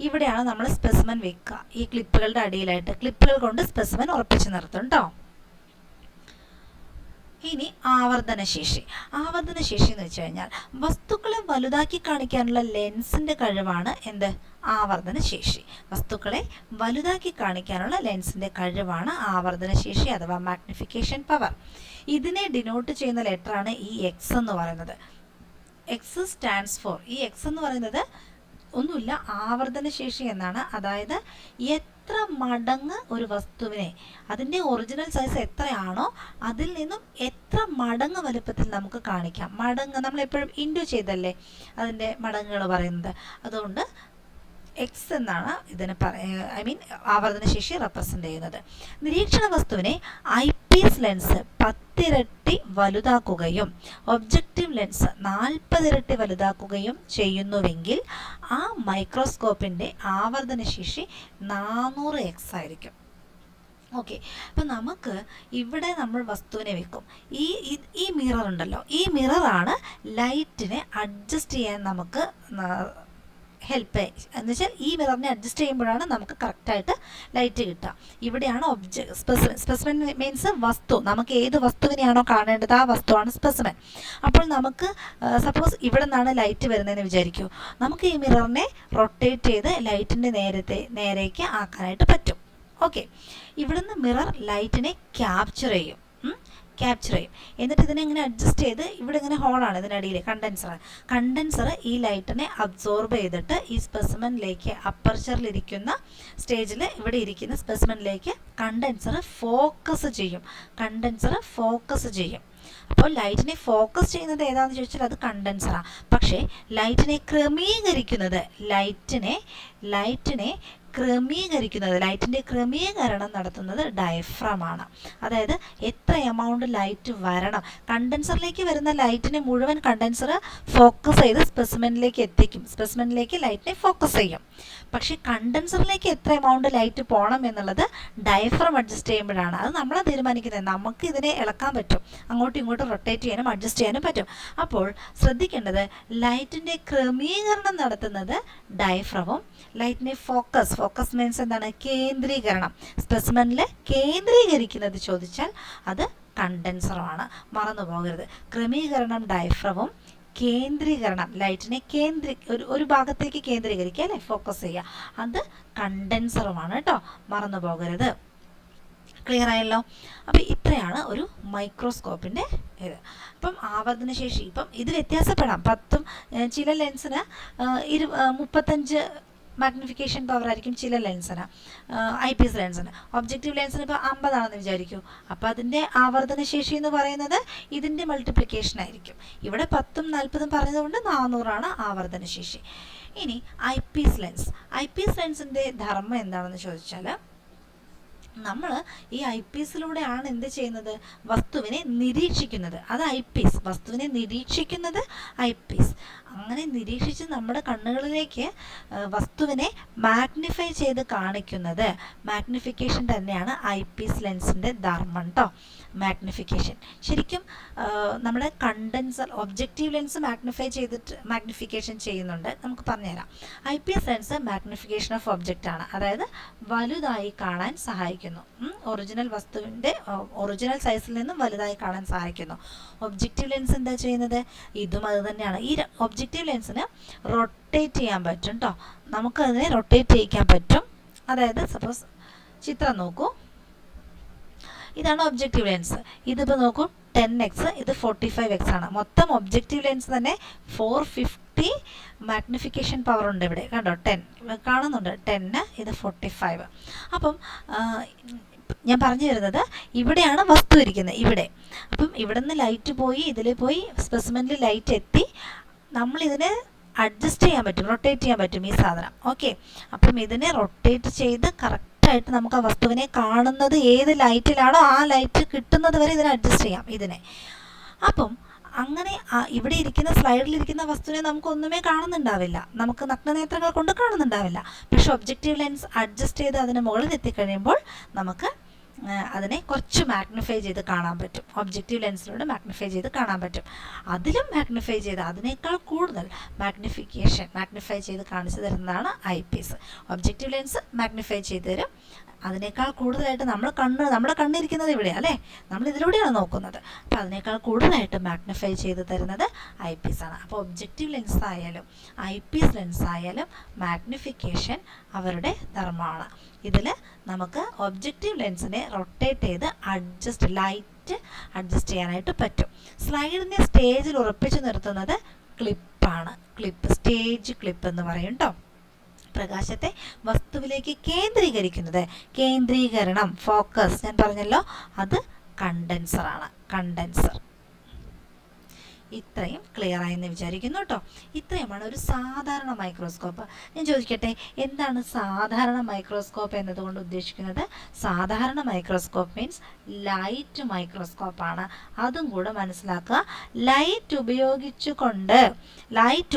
ഇവിടെയാണ് നമ്മൾ സ്പെസിമെൻ വെക്കുക, ഈ ക്ലിപ്പുകളുടെ അടിയിലായിട്ട്. ക്ലിപ്പുകൾ കൊണ്ട് സ്പെസിമെൻ ഉറപ്പിച്ച് നിർത്തും കേട്ടോ. ഇനി ആവർത്തനശേഷി എന്ന് വെച്ച് കഴിഞ്ഞാൽ വസ്തുക്കളെ വലുതാക്കി കാണിക്കാനുള്ള ലെൻസിൻ്റെ കഴിവാണ് എന്ത്, ആവർത്തനശേഷി. വസ്തുക്കളെ വലുതാക്കി കാണിക്കാനുള്ള ലെൻസിൻ്റെ കഴിവാണ് ആവർത്തനശേഷി അഥവാ മാഗ്നിഫിക്കേഷൻ പവർ. ഇതിനെ ഡിനോട്ട് ചെയ്യുന്ന ലെറ്ററാണ് ഈ എക്സ് എന്ന് പറയുന്നത്. എക്സ് സ്റ്റാൻഡ്സ് ഫോർ, ഈ എക്സ് എന്ന് പറയുന്നത് ഒന്നുമില്ല, ആവർത്തനശേഷി എന്നാണ്. അതായത് എത്ര മടങ്ങ് ഒരു വസ്തുവിനെ, അതിൻ്റെ ഒറിജിനൽ സൈസ് എത്രയാണോ അതിൽ നിന്നും എത്ര മടങ്ങ് വലുപ്പത്തിൽ നമുക്ക് കാണിക്കാം. മടങ്ങ് നമ്മളെപ്പോഴും ഇൻറ്റു ചെയ്തല്ലേ അതിൻ്റെ മടങ്ങുകൾ പറയുന്നത്. അതുകൊണ്ട് എക്സ് എന്നാണ് ഇതിന് ആവർത്തനശേഷി റെപ്രസെൻ്റ് ചെയ്യുന്നത്. നിരീക്ഷണ വസ്തുവിനെ ഐ പീസ് ലെൻസ് 10 ഇരട്ടി വലുതാക്കുകയും ഒബ്ജക്റ്റീവ് ലെൻസ് 40 ഇരട്ടി വലുതാക്കുകയും ചെയ്യുന്നുവെങ്കിൽ ആ മൈക്രോസ്കോപ്പിൻ്റെ ആവർത്തനശേഷി 400x ആയിരിക്കും. ഓക്കെ, അപ്പം നമുക്ക് ഇവിടെ നമ്മൾ വസ്തുവിനെ വെക്കും. ഈ മിറർ ഉണ്ടല്ലോ, ഈ മിററാണ് ലൈറ്റിനെ അഡ്ജസ്റ്റ് ചെയ്യാൻ നമുക്ക് ഹെൽപ്പ് എന്ന് വെച്ചാൽ ഈ മിററിനെ അഡ്ജസ്റ്റ് ചെയ്യുമ്പോഴാണ് നമുക്ക് കറക്റ്റായിട്ട് ലൈറ്റ് കിട്ടുക. ഇവിടെയാണ് സ്പെസിമെൻ മീൻസ് വസ്തു. നമുക്ക് ഏത് വസ്തുവിനെയാണോ കാണേണ്ടത് ആ വസ്തുവാണ് സ്പെസിമെൻ. അപ്പോൾ നമുക്ക് സപ്പോസ് ഇവിടെ നിന്നാണ് ലൈറ്റ് വരുന്നതെന്ന് വിചാരിക്കൂ. നമുക്ക് ഈ മിററിനെ റൊട്ടേറ്റ് ചെയ്ത് ലൈറ്റിൻ്റെ നേരേക്ക് ആക്കാനായിട്ട് പറ്റും. ഓക്കെ, ഇവിടുന്ന് മിറർ ലൈറ്റിനെ ക്യാപ്ചർ ചെയ്യും. എന്നിട്ട് ഇതിനെ ഇങ്ങനെ അഡ്ജസ്റ്റ് ചെയ്ത് ഇവിടെ ഇങ്ങനെ ഹോളാണ് ഇതിനടിയിൽ, കണ്ടൻസർ ഈ ലൈറ്റിനെ അബ്സോർബ് ചെയ്തിട്ട് ഈ സ്പെസിമെനിലേക്ക് അപ്പർച്ചറിലിരിക്കുന്ന സ്റ്റേജിൽ ഇവിടെ ഇരിക്കുന്ന സ്പെസിമെനിലേക്ക് കണ്ടൻസർ ഫോക്കസ് ചെയ്യും. അപ്പോൾ ലൈറ്റിനെ ഫോക്കസ് ചെയ്യുന്നത് ഏതാണെന്ന് ചോദിച്ചാൽ അത് കണ്ടൻസറാണ്. പക്ഷേ ലൈറ്റിനെ ക്രമീകരിക്കുന്നത്, ലൈറ്റിനെ ക്രമീകരിക്കുന്നത്, ലൈറ്റിൻ്റെ ക്രമീകരണം നടത്തുന്നത് ഡയഫ്രം ആണ്. അതായത് എത്ര എമൗണ്ട് ലൈറ്റ് വരണം, കണ്ടൻസറിലേക്ക് വരുന്ന ലൈറ്റിനെ മുഴുവൻ കണ്ടൻസർ ഫോക്കസ് ചെയ്ത് സ്പെസിമെനിലേക്ക് എത്തിക്കും, സ്പെസിമെനിലേക്ക് ലൈറ്റിനെ ഫോക്കസ് ചെയ്യും. പക്ഷേ കണ്ടൻസറിലേക്ക് എത്ര എമൗണ്ട് ലൈറ്റ് പോകണം എന്നുള്ളത് ഡയഫ്രം അഡ്ജസ്റ്റ് ചെയ്യുമ്പോഴാണ്. അത് നമ്മളെ തീരുമാനിക്കുന്നത്. നമുക്ക് ഇതിനെ ഇളക്കാൻ പറ്റും, അങ്ങോട്ടും ഇങ്ങോട്ടും റൊട്ടേറ്റ് ചെയ്യാനും അഡ്ജസ്റ്റ് ചെയ്യാനും പറ്റും. അപ്പോൾ ശ്രദ്ധിക്കേണ്ടത്, ലൈറ്റിൻ്റെ ക്രമീകരണം നടത്തുന്നത് ഡയഫ്രമും ലൈറ്റിനെ ഫോക്കസ് മീൻസ് എന്താണ്, കേന്ദ്രീകരണം, സ്പെസിമെനിൽ കേന്ദ്രീകരിക്കുന്നത് ചോദിച്ചാൽ അത് കണ്ടൻസറുമാണ്. മറന്നു പോകരുത്. ക്രമീകരണം ഡയഫ്രമും, കേന്ദ്രീകരണം ലൈറ്റിനെ ഒരു ഭാഗത്തേക്ക് കേന്ദ്രീകരിക്കുക അല്ലേ, ഫോക്കസ് ചെയ്യുക, അത് കണ്ടൻസറുമാണ് കേട്ടോ, മറന്നു പോകരുത്. ക്ലിയർ ആയല്ലോ? അപ്പം ഇത്രയാണ് ഒരു മൈക്രോസ്കോപ്പിൻ്റെ ഇത്. അപ്പം ആവർത്തനശേഷി ഇപ്പം ഇത് വ്യത്യാസപ്പെടാം. 10 ചില ലെൻസിന് 35 മാഗ്നിഫിക്കേഷൻ പവർ ആയിരിക്കും ചില ലെൻസിന്, ഐപീസ് ലെൻസിന്. ഒബ്ജക്റ്റീവ് ലെൻസിന് ഇപ്പോൾ 50 ആണെന്ന് വിചാരിക്കൂ. അപ്പോൾ അതിൻ്റെ ആവർത്തനശേഷി എന്ന് പറയുന്നത് ഇതിൻ്റെ മൾട്ടിപ്ലിക്കേഷൻ ആയിരിക്കും. ഇവിടെ 10ഉം 40ഉം പറഞ്ഞതുകൊണ്ട് 400 ആവർത്തനശേഷി. ഇനി ഐപീസ് ലെൻസിൻ്റെ ധർമ്മം എന്താണെന്ന് ചോദിച്ചാൽ, നമ്മൾ ഈ ഐപീസിലൂടെയാണ് എന്ത് ചെയ്യുന്നത്, വസ്തുവിനെ നിരീക്ഷിക്കുന്നത്. അത് ഐപീസ്, വസ്തുവിനെ നിരീക്ഷിക്കുന്നത് ഐപീസ്. അങ്ങനെ നിരീക്ഷിച്ച് നമ്മുടെ കണ്ണുകളിലേക്ക് വസ്തുവിനെ മാഗ്നിഫൈ ചെയ്ത് കാണിക്കുന്നത് മാഗ്നിഫിക്കേഷൻ തന്നെയാണ് ഐപീസ് ലെൻസിൻ്റെ ധർമ്മം കേട്ടോ. മാഗ്നിഫിക്കേഷൻ ശരിക്കും നമ്മുടെ കണ്ടൻസർ ഒബ്ജക്റ്റീവ് ലെൻസ് മാഗ്നിഫിക്കേഷൻ ചെയ്യുന്നുണ്ട്. നമുക്ക് പറഞ്ഞുതരാം. Eyepiece lens magnification of object ആണ്, അതായത് വലുതായി കാണാൻ സഹായിക്കുന്നു. ഒറിജിനൽ വസ്തുവിൻ്റെ ഒറിജിനൽ സൈസിൽ നിന്നും വലുതായി കാണാൻ സഹായിക്കുന്നു. ഒബ്ജക്റ്റീവ് ലെൻസ് എന്താ ചെയ്യുന്നത്, ഇതും അത് തന്നെയാണ്. ഈ ഒബ്ജക്റ്റീവ് ലെൻസിന് റൊട്ടേറ്റ് ചെയ്യാൻ പറ്റും കേട്ടോ, നമുക്കതിനെ റൊട്ടേറ്റ് ചെയ്യിക്കാൻ പറ്റും. അതായത് സപ്പോസ് ചിത്രം നോക്കൂ, ഇതാണ് ഒബ്ജക്റ്റീവ് ലെൻസ്. ഇതിപ്പോൾ നോക്കൂ 10x, ഇത് 45x ആണ്. മൊത്തം ഒബ്ജക്റ്റീവ് ലെൻസ് തന്നെ 450 മാഗ്നിഫിക്കേഷൻ പവർ ഉണ്ട് ഇവിടെ. കണ്ടോ, 10 കാണുന്നുണ്ട്, 10, ഇത് 45. അപ്പം ഞാൻ പറഞ്ഞു വരുന്നത്, ഇവിടെയാണ് വസ്തു ഇരിക്കുന്നത്, ഇവിടെ. അപ്പം ഇവിടെ നിന്ന് ലൈറ്റ് പോയി ഇതിൽ പോയി സ്പെസിമെനിൽ ലൈറ്റ് എത്തി, നമ്മളിതിനെ അഡ്ജസ്റ്റ് ചെയ്യാൻ പറ്റും, റൊട്ടേറ്റ് ചെയ്യാൻ പറ്റും ഈ സാധനം. ഓക്കെ, അപ്പം ഇതിനെ റൊട്ടേറ്റ് ചെയ്ത് കറക്റ്റായിട്ട് നമുക്ക് ആ വസ്തുവിനെ കാണുന്നത് ഏത് ലൈറ്റിലാണോ ആ ലൈറ്റ് കിട്ടുന്നത് വരെ ഇതിനെ അഡ്ജസ്റ്റ് ചെയ്യാം ഇതിനെ. അപ്പം അങ്ങനെ ഇവിടെ ഇരിക്കുന്ന സ്ലൈഡിലിരിക്കുന്ന വസ്തുവിനെ നമുക്കൊന്നുമേ കാണുന്നുണ്ടാവില്ല, നമുക്ക് നഗ്നനേത്രങ്ങൾ കൊണ്ട് കാണുന്നുണ്ടാവില്ല. പക്ഷെ ഒബ്ജക്റ്റീവ് ലെൻസ് അഡ്ജസ്റ്റ് ചെയ്ത് അതിന് മുകളിൽ എത്തിക്കഴിയുമ്പോൾ നമുക്ക് അതിനെ കുറച്ച് മാഗ്നിഫൈ ചെയ്ത് കാണാൻ പറ്റും. ഒബ്ജക്റ്റീവ് ലെൻസിലൂടെ മാഗ്നിഫൈ ചെയ്ത് കാണാൻ പറ്റും. അതിലും മാഗ്നിഫൈ ചെയ്ത് അതിനേക്കാൾ കൂടുതൽ മാഗ്നിഫൈ ചെയ്ത് കാണിച്ചു തരുന്നതാണ് ഐപീസ്. ഒബ്ജക്റ്റീവ് ലെൻസ് മാഗ്നിഫൈ ചെയ്ത് തരും, അതിനേക്കാൾ കൂടുതലായിട്ട് നമ്മുടെ കണ്ണിരിക്കുന്നത് ഇവിടെയാണ് അല്ലേ, നമ്മൾ ഇതിലൂടെയാണ് നോക്കുന്നത്. അപ്പോൾ അതിനേക്കാൾ കൂടുതലായിട്ട് മാഗ്നിഫൈ ചെയ്ത് തരുന്നത് ഐപീസ് ആണ്. അപ്പോൾ ഒബ്ജക്റ്റീവ് ലെൻസ് ആയാലും ഐപീസ് ലെൻസ് ആയാലും മാഗ്നിഫിക്കേഷൻ അവരുടെ ധർമ്മമാണ്. ഇതിൽ നമുക്ക് ഒബ്ജക്റ്റീവ് ലെൻസിനെ റൊട്ടേറ്റ് ചെയ്ത് ലൈറ്റ് അഡ്ജസ്റ്റ് ചെയ്യാനായിട്ട് പറ്റും. സ്ലൈഡിനെ സ്റ്റേജിൽ ഉറപ്പിച്ച് നിർത്തുന്നത് ക്ലിപ്പാണ്. സ്റ്റേജ് ക്ലിപ്പ് എന്ന് പറയും കേട്ടോ. പ്രകാശത്തെ വസ്തുവിലേക്ക് കേന്ദ്രീകരണം, ഫോക്കസ് ഞാൻ പറഞ്ഞല്ലോ, അത് കണ്ടൻസറാണ്. ഇത്രയും ക്ലിയർ ആയെന്ന് വിചാരിക്കുന്നു കേട്ടോ. ഇത്രയുമാണ് ഒരു സാധാരണ മൈക്രോസ്കോപ്പ്. ഞാൻ ചോദിക്കട്ടെ, എന്താണ് സാധാരണ മൈക്രോസ്കോപ്പ് എന്നതുകൊണ്ട് ഉദ്ദേശിക്കുന്നത്? സാധാരണ മൈക്രോസ്കോപ്പ് മീൻസ് ലൈറ്റ് മൈക്രോസ്കോപ്പാണ്. അതും കൂടെ മനസ്സിലാക്കുക. ലൈറ്റ്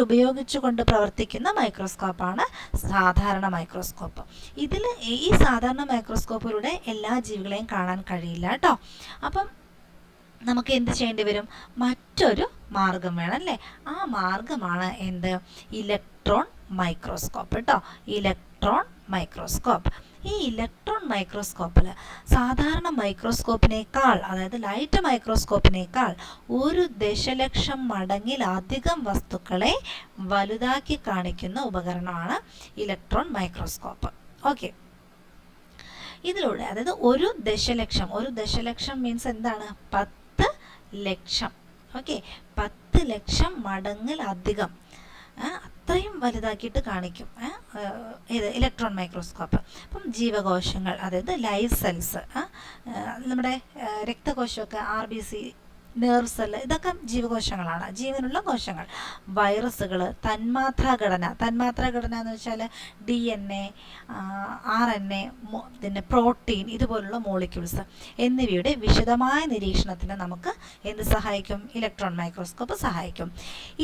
ഉപയോഗിച്ചുകൊണ്ട് പ്രവർത്തിക്കുന്ന മൈക്രോസ്കോപ്പാണ് സാധാരണ മൈക്രോസ്കോപ്പ്. ഈ സാധാരണ മൈക്രോസ്കോപ്പിലൂടെ എല്ലാ ജീവികളെയും കാണാൻ കഴിയില്ല കേട്ടോ. അപ്പം നമുക്ക് എന്ത് ചെയ്യേണ്ടി വരും? മറ്റൊരു മാർഗം വേണം അല്ലേ? ആ മാർഗമാണ് എന്ത്? ഇലക്ട്രോൺ മൈക്രോസ്കോപ്പ് കേട്ടോ. Electron microscope. ഈ ഇലക്ട്രോൺ മൈക്രോസ്കോപ്പിൽ സാധാരണ മൈക്രോസ്കോപ്പിനേക്കാൾ, അതായത് ലൈറ്റ് മൈക്രോസ്കോപ്പിനേക്കാൾ 1 ദശലക്ഷം മടങ്ങിലധികം വസ്തുക്കളെ വലുതാക്കി കാണിക്കുന്ന ഉപകരണമാണ് ഇലക്ട്രോൺ മൈക്രോസ്കോപ്പ്. ഓക്കെ, ഇതിലൂടെ അതായത് 1 ദശലക്ഷം മീൻസ് എന്താണ്? 10 ലക്ഷം. ഓക്കെ, 10 ലക്ഷം മടങ്ങിലധികം അത്രയും വലുതാക്കിയിട്ട് കാണിക്കും ഇത് ഇലക്ട്രോൺ മൈക്രോസ്കോപ്പ്. അപ്പം ജീവകോശങ്ങൾ, അതായത് ലൈവ് സെൽസ്, നമ്മുടെ രക്തകോശമൊക്കെ RBC നെർവ് സെല്ല്, ഇതൊക്കെ ജീവകോശങ്ങളാണ്, ജീവനുള്ള കോശങ്ങൾ. വൈറസുകൾ, തന്മാത്രാഘടന എന്ന് വെച്ചാൽ DNA, RNA, പിന്നെ പ്രോട്ടീൻ, ഇതുപോലുള്ള മോളിക്യൂൾസ് എന്നിവയുടെ വിശദമായ നിരീക്ഷണത്തിന് നമുക്ക് എന്ത് സഹായിക്കും? ഇലക്ട്രോൺ മൈക്രോസ്കോപ്പ് സഹായിക്കും.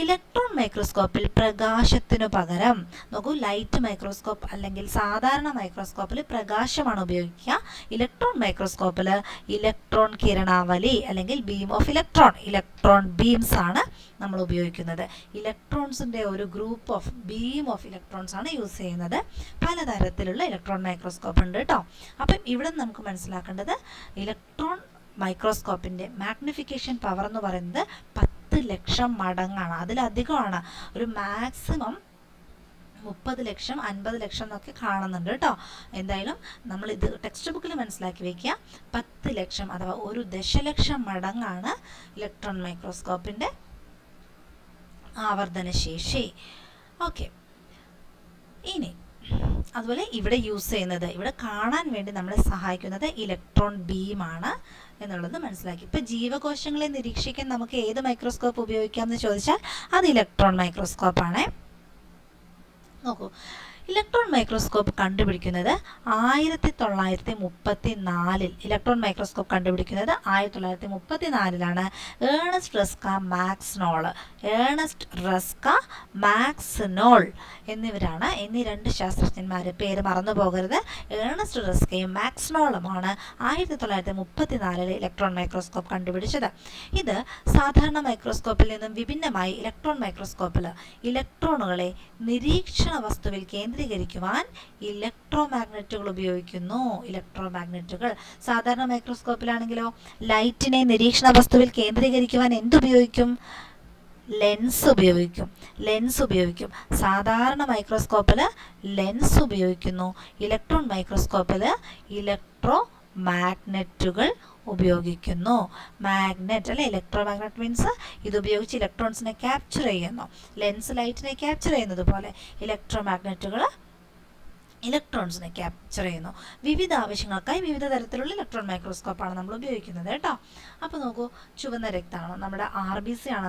ഇലക്ട്രോൺ മൈക്രോസ്കോപ്പിൽ പ്രകാശത്തിനു പകരം നോക്കൂ, ലൈറ്റ് മൈക്രോസ്കോപ്പ് അല്ലെങ്കിൽ സാധാരണ മൈക്രോസ്കോപ്പിൽ പ്രകാശമാണ് ഉപയോഗിക്കുക. ഇലക്ട്രോൺ മൈക്രോസ്കോപ്പിൽ ഇലക്ട്രോൺ കിരണാവലി അല്ലെങ്കിൽ ബീം ഓഫ് ഇലക്ട്രോൺ ബീംസ് ആണ് നമ്മൾ ഉപയോഗിക്കുന്നത്. ഇലക്ട്രോൺസിൻ്റെ ഒരു group of beam of electrons ആണ് യൂസ് ചെയ്യുന്നത്. പലതരത്തിലുള്ള ഇലക്ട്രോൺ മൈക്രോസ്കോപ്പ് ഉണ്ട് കേട്ടോ. അപ്പം ഇവിടെ നമുക്ക് മനസ്സിലാക്കേണ്ടത് ഇലക്ട്രോൺ മൈക്രോസ്കോപ്പിൻ്റെ മാഗ്നിഫിക്കേഷൻ പവർ എന്ന് പറയുന്നത് 10 ലക്ഷം മടങ്ങാണ്, അതിലധികമാണ്. ഒരു മാക്സിമം 30 ലക്ഷം 50 ലക്ഷം എന്നൊക്കെ കാണുന്നുണ്ട് കേട്ടോ. എന്തായാലും നമ്മൾ ഇത് ടെക്സ്റ്റ് ബുക്കിൽ മനസ്സിലാക്കി വെക്കുക. 10 ലക്ഷം അഥവാ 1 ദശലക്ഷം മടങ്ങാണ് ഇലക്ട്രോൺ മൈക്രോസ്കോപ്പിൻ്റെ ആവർത്തനശേഷി. ഓക്കെ, ഇനി അതുപോലെ ഇവിടെ യൂസ് ചെയ്യുന്നത്, ഇവിടെ കാണാൻ വേണ്ടി നമ്മളെ സഹായിക്കുന്നത് ഇലക്ട്രോൺ ബീമാണ് എന്നുള്ളത് മനസ്സിലാക്കി. ഇപ്പം ജീവകോശങ്ങളെ നിരീക്ഷിക്കാൻ നമുക്ക് ഏത് മൈക്രോസ്കോപ്പ് ഉപയോഗിക്കാമെന്ന് ചോദിച്ചാൽ അത് ഇലക്ട്രോൺ മൈക്രോസ്കോപ്പാണ്. നോക്കൂ, ഇലക്ട്രോൺ മൈക്രോസ്കോപ്പ് കണ്ടുപിടിക്കുന്നത് 1934. ഇലക്ട്രോൺ മൈക്രോസ്കോപ്പ് കണ്ടുപിടിക്കുന്നത് 1934 ഏണസ്റ്റ് റസ്ക എന്നിവരാണ്. എന്നീ 2 ശാസ്ത്രജ്ഞന്മാർ, പേര് മറന്നു പോകരുത്, ഏണസ്റ്റ് റസ്കയും മാക്സ്നോളുമാണ് 1934 ഇലക്ട്രോൺ മൈക്രോസ്കോപ്പ് കണ്ടുപിടിച്ചത്. ഇത് സാധാരണ മൈക്രോസ്കോപ്പിൽ നിന്നും വിഭിന്നമായി ഇലക്ട്രോൺ മൈക്രോസ്കോപ്പിൽ ഇലക്ട്രോണുകളെ നിരീക്ഷണ വസ്തുവിൽ കേന്ദ്രീകരിക്കുവാൻ ഇലക്ട്രോമാഗ്നറ്റുകൾ ഉപയോഗിക്കുന്നു. സാധാരണ മൈക്രോസ്കോപ്പിലാണെങ്കിലോ ലൈറ്റിനെ നിരീക്ഷണ വസ്തുവിൽ കേന്ദ്രീകരിക്കുവാൻ എന്തുപയോഗിക്കും? ലെൻസ് ഉപയോഗിക്കും. സാധാരണ മൈക്രോസ്കോപ്പിൽ ലെൻസ് ഉപയോഗിക്കുന്നു. ഇലക്ട്രോൺ മൈക്രോസ്കോപ്പിൽ ഇലക്ട്രോമാഗ്നറ്റുകൾ ഉപയോഗിക്കുന്നു. മാഗ്നറ്റ് അല്ലെ, ഇലക്ട്രോമാഗ്നറ്റ് മീൻസ് ഇത് ഉപയോഗിച്ച് ഇലക്ട്രോൺസിനെ ക്യാപ്ചർ ചെയ്യുന്നു. ലെൻസ് ലൈറ്റിനെ ക്യാപ്ചർ ചെയ്യുന്നത് പോലെ ഇലക്ട്രോമാഗ്നറ്റുകൾ ഇലക്ട്രോൺസിനെ ക്യാപ്ചർ ചെയ്യുന്നു. വിവിധ ആവശ്യങ്ങൾക്കായി വിവിധ തരത്തിലുള്ള ഇലക്ട്രോൺ മൈക്രോസ്കോപ്പാണ് നമ്മൾ ഉപയോഗിക്കുന്നത് കേട്ടോ. അപ്പോൾ നോക്കൂ, ചുവന്ന രക്തമാണ്, നമ്മുടെ RBC ആണ്.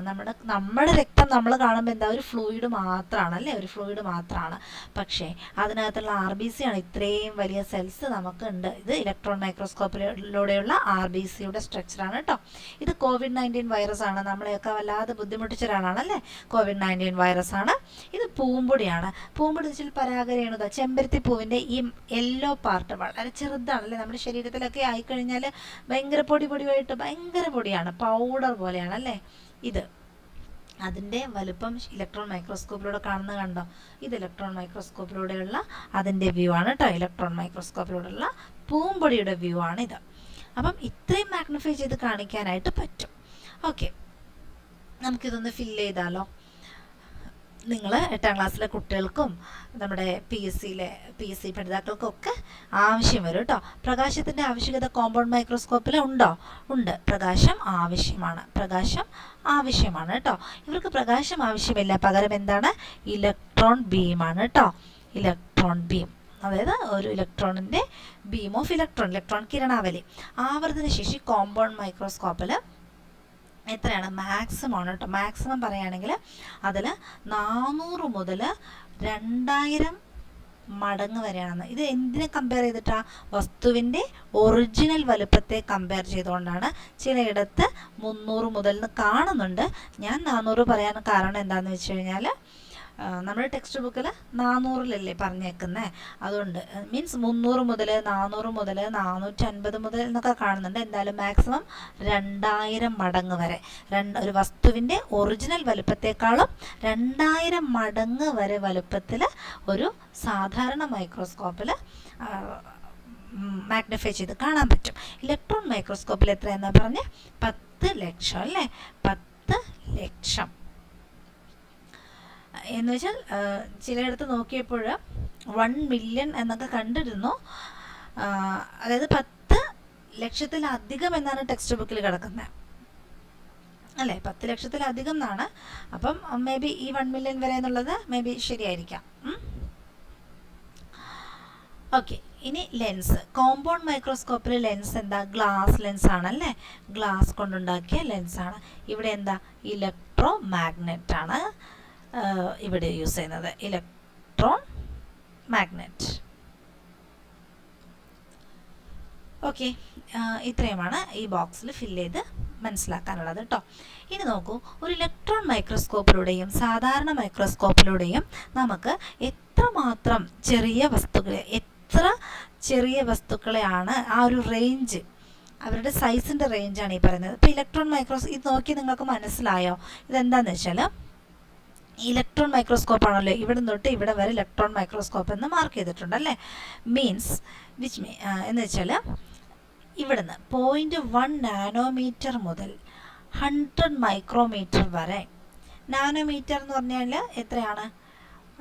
നമ്മുടെ രക്തം നമ്മൾ കാണുമ്പോൾ എന്താ, ഒരു ഫ്ലൂയിഡ് മാത്രമാണ് അല്ലേ, ഒരു ഫ്ലൂയിഡ് മാത്രമാണ്. പക്ഷേ അതിനകത്തുള്ള RBC ആണ്, ഇത്രയും വലിയ സെൽസ് നമുക്ക് ഉണ്ട്. ഇത് ഇലക്ട്രോൺ മൈക്രോസ്കോപ്പിലൂടെയുള്ള RBCയുടെ സ്ട്രക്ചറാണ് കേട്ടോ. ഇത് COVID-19 വൈറസ് ആണ്, നമ്മളെയൊക്കെ വല്ലാതെ ബുദ്ധിമുട്ടിച്ച ഒരാളാണല്ലേ, COVID-19 വൈറസ് ആണ്. ഇത് പൂമ്പൊടിയാണ്. പൂമ്പൊടി വെച്ചാൽ പരാഗരേണുക, ചെമ്പരത്തി പൂവിൻ്റെ ഈ യെല്ലോ പാർട്ട് വളരെ ചെറുതാണല്ലേ, നമ്മുടെ ശരീരത്തിലൊക്കെ ആയിക്കഴിഞ്ഞാൽ ഭയങ്കര പൊടിയായിട്ട് ഭയങ്കര പൊടിയാണ്, പൗഡർ പോലെയാണ് അല്ലേ. ഇത് അതിൻ്റെ വലുപ്പം ഇലക്ട്രോൺ മൈക്രോസ്കോപ്പിലൂടെ കാണുന്നത് കണ്ടോ. ഇത് ഇലക്ട്രോൺ മൈക്രോസ്കോപ്പിലൂടെയുള്ള അതിൻ്റെ വ്യൂ ആണ് കേട്ടോ. ഇലക്ട്രോൺ മൈക്രോസ്കോപ്പിലൂടെയുള്ള പൂമ്പൊടിയുടെ വ്യൂ ആണ് ഇത്. അപ്പം ഇത്രയും മാഗ്നിഫൈ ചെയ്ത് കാണിക്കാനായിട്ട് പറ്റും. ഓക്കെ, നമുക്കിതൊന്ന് ഫില്ല് ചെയ്താലോ. നിങ്ങൾ 8ാം ക്ലാസ്സിലെ കുട്ടികൾക്കും നമ്മുടെ PSC പഠിതാക്കൾക്കൊക്കെ ആവശ്യം വരും കേട്ടോ. പ്രകാശത്തിൻ്റെ ആവശ്യകത കോമ്പൗണ്ട് മൈക്രോസ്കോപ്പിൽ ഉണ്ട്. പ്രകാശം ആവശ്യമാണ് കേട്ടോ. ഇവർക്ക് പ്രകാശം ആവശ്യമില്ല, പകരം എന്താണ്, ഇലക്ട്രോൺ ബീമാണ് കേട്ടോ. ഇലക്ട്രോൺ ബീം, അതായത് ഒരു ഇലക്ട്രോണിൻ്റെ ബീം ഓഫ് ഇലക്ട്രോൺ കിരണാവലി. ആവർത്തനശേഷി കോമ്പൗണ്ട് മൈക്രോസ്കോപ്പിൽ എത്രയാണ്? മാക്സിമം ആണ് കേട്ടോ. മാക്സിമം പറയുകയാണെങ്കിൽ അതിൽ 400 മുതൽ 2000 മടങ്ങ് വരെയാണെന്ന്. ഇത് എന്തിനെ കമ്പയർ ചെയ്തിട്ടാണ്? വസ്തുവിൻ്റെ ഒറിജിനൽ വലുപ്പത്തെ കമ്പയർ ചെയ്തുകൊണ്ടാണ്. ചിലയിടത്ത് 300 മുതൽ കാണുന്നുണ്ട്. ഞാൻ 400 പറയാൻ കാരണം എന്താണെന്ന് വെച്ച് കഴിഞ്ഞാൽ നമ്മുടെ ടെക്സ്റ്റ് ബുക്കിൽ 400-ലല്ലേ പറഞ്ഞേക്കുന്നത്, അതുകൊണ്ട് മീൻസ് 300 മുതൽ 400 മുതൽ 450 മുതൽ എന്നൊക്കെ കാണുന്നുണ്ട്. എന്തായാലും മാക്സിമം 2000 മടങ്ങ് വരെ, ഒരു വസ്തുവിൻ്റെ ഒറിജിനൽ വലുപ്പത്തെക്കാളും 2000 മടങ്ങ് വരെ വലുപ്പത്തിൽ ഒരു സാധാരണ മൈക്രോസ്കോപ്പിൽ മാഗ്നിഫൈ ചെയ്ത് കാണാൻ പറ്റും. ഇലക്ട്രോൺ മൈക്രോസ്കോപ്പിൽ എത്രയെന്നാ പറഞ്ഞ്? 10 ലക്ഷം അല്ലേ, 10 ലക്ഷം എന്ന് വെച്ചാൽ ചിലയിടത്ത് നോക്കിയപ്പോൾ 1 മില്യൺ എന്നൊക്കെ കണ്ടിരുന്നു. അതായത് 10 ലക്ഷത്തിലധികം എന്നാണ് ടെക്സ്റ്റ് ബുക്കിൽ കിടക്കുന്നത് അല്ലേ, 10 ലക്ഷത്തിലധികം എന്നാണ്. അപ്പം മേ ബി ഈ 1 മില്യൺ വരെ എന്നുള്ളത് മേ ബി ശരിയായിരിക്കാം. ഓക്കെ, ഇനി ലെൻസ്. കോമ്പൗണ്ട് മൈക്രോസ്കോപ്പിൽ ലെൻസ് എന്താ? ഗ്ലാസ് ലെൻസ് ആണല്ലേ, ഗ്ലാസ് കൊണ്ടുണ്ടാക്കിയ ലെൻസാണ്. ഇവിടെ എന്താ? ഇലക്ട്രോ മാഗ്നറ്റ് ആണ് ഇവിടെ യൂസ് ചെയ്യുന്നത്, ഇലക്ട്രോൺ മാഗ്നറ്റ്. ഓക്കെ, ഇത്രയുമാണ് ഈ ബോക്സിൽ ഫില്ല് ചെയ്ത് മനസ്സിലാക്കാനുള്ളത് കേട്ടോ. ഇനി നോക്കൂ, ഒരു ഇലക്ട്രോൺ മൈക്രോസ്കോപ്പിലൂടെയും സാധാരണ മൈക്രോസ്കോപ്പിലൂടെയും നമുക്ക് എത്രമാത്രം ചെറിയ വസ്തുക്കളെയാണ് ആ ഒരു റേഞ്ച്, അവരുടെ സൈസിൻ്റെ റേഞ്ചാണ് ഈ പറയുന്നത്. ഇപ്പോൾ ഇലക്ട്രോൺ ഇത് നോക്കി നിങ്ങൾക്ക് മനസ്സിലായോ? ഇതെന്താണെന്ന് വെച്ചാൽ ഇലക്ട്രോൺ മൈക്രോസ്കോപ്പ് ആണല്ലോ, ഇവിടെ തൊട്ട് ഇവിടെ വരെ ഇലക്ട്രോൺ മൈക്രോസ്കോപ്പ് എന്ന് മാർക്ക് ചെയ്തിട്ടുണ്ട് മീൻസ് എന്ന് വെച്ചാൽ ഇവിടുന്ന് 0.1 നാനോമീറ്റർ മുതൽ 100 മൈക്രോമീറ്റർ വരെ. നാനോമീറ്റർ എന്ന് പറഞ്ഞാൽ എത്രയാണ്?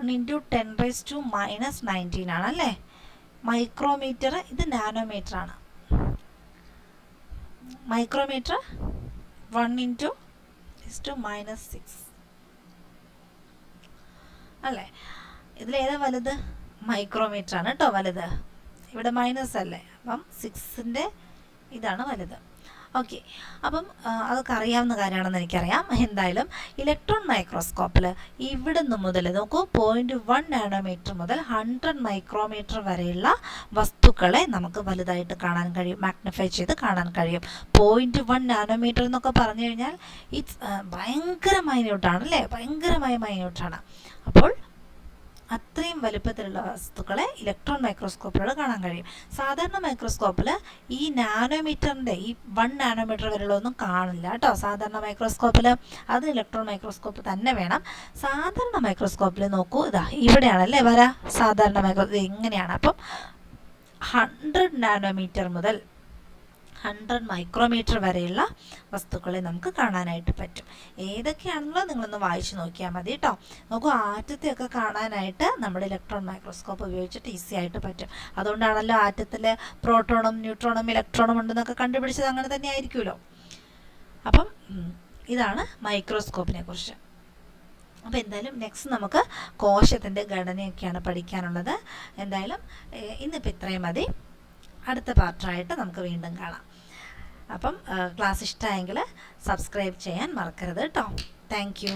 1 × 10⁻⁻19 ആണല്ലേ. മൈക്രോമീറ്റർ, ഇത് നാനോമീറ്റർ ആണ്. മൈക്രോമീറ്റർ 1 × 10⁻⁻6 അല്ലേ. ഇതിലേതാ വലുത്? മൈക്രോമീറ്റർ ആണ് കേട്ടോ വലുത്. ഇവിടെ മൈനസ് അല്ലേ, അപ്പം 6ൻ്റെ ഇതാണ് വലുത്. ഓക്കെ, അപ്പം അതൊക്കെ അറിയാവുന്ന കാര്യമാണെന്ന് എനിക്കറിയാം. എന്തായാലും ഇലക്ട്രോൺ മൈക്രോസ്കോപ്പിൽ ഇവിടുന്ന് മുതൽ നോക്കൂ, 0.1 നാനോമീറ്റർ മുതൽ 100 മൈക്രോമീറ്റർ വരെയുള്ള വസ്തുക്കളെ നമുക്ക് വലുതായിട്ട് കാണാൻ കഴിയും, മാഗ്നിഫൈ ചെയ്ത് കാണാൻ കഴിയും. 0.1 നാനോമീറ്റർ എന്നൊക്കെ പറഞ്ഞു കഴിഞ്ഞാൽ ഇറ്റ്സ് ഭയങ്കര മൈന്യൂട്ടാണ് അല്ലേ, ഭയങ്കരമായ മൈന്യൂട്ടാണ്. അപ്പോൾ അത്രയും വലുപ്പത്തിലുള്ള വസ്തുക്കളെ ഇലക്ട്രോൺ മൈക്രോസ്കോപ്പിലൂടെ കാണാൻ കഴിയും. സാധാരണ മൈക്രോസ്കോപ്പിൽ ഈ നാനോമീറ്ററിൻ്റെ ഈ 1 നാനോമീറ്റർ വരെയുള്ളതൊന്നും കാണില്ല കേട്ടോ. സാധാരണ മൈക്രോസ്കോപ്പിൽ അത് ഇലക്ട്രോൺ മൈക്രോസ്കോപ്പ് തന്നെ വേണം. സാധാരണ മൈക്രോസ്കോപ്പിൽ നോക്കൂ, ഇതാ ഇവിടെയാണല്ലേ വര. സാധാരണ മൈക്രോസ്കോപ്പ് ഇങ്ങനെയാണ്. അപ്പം 100 നാനോമീറ്റർ മുതൽ 100 മൈക്രോമീറ്റർ വരെയുള്ള വസ്തുക്കളെ നമുക്ക് കാണാനായിട്ട് പറ്റും. ഏതൊക്കെയാണെന്നോ നിങ്ങളൊന്ന് വായിച്ച് നോക്കിയാൽ മതി കേട്ടോ. നോക്കൂ, ആറ്റത്തെയൊക്കെ കാണാനായിട്ട് നമ്മുടെ ഇലക്ട്രോൺ മൈക്രോസ്കോപ്പ് ഉപയോഗിച്ചിട്ട് ഈസി ആയിട്ട് പറ്റും. അതുകൊണ്ടാണല്ലോ ആറ്റത്തിൽ പ്രോട്ടോണും ന്യൂട്രോണും ഇലക്ട്രോണും ഉണ്ടെന്നൊക്കെ കണ്ടുപിടിച്ചത് അങ്ങനെ തന്നെ ആയിരിക്കുമല്ലോ. അപ്പം ഇതാണ് മൈക്രോസ്കോപ്പിനെ കുറിച്ച്. അപ്പോൾ എന്തായാലും നെക്സ്റ്റ് നമുക്ക് കോശത്തിൻ്റെ ഘടനയൊക്കെയാണ് പഠിക്കാനുള്ളത്. എന്തായാലും ഇന്നിപ്പോൾ ഇത്രയും മതി. അടുത്ത പാർട്ടായിട്ട് നമുക്ക് വീണ്ടും കാണാം. അപ്പം ക്ലാസ് ഇഷ്ടമായെങ്കിൽ സബ്സ്ക്രൈബ് ചെയ്യാൻ മറക്കരുത് കേട്ടോ. Thank you.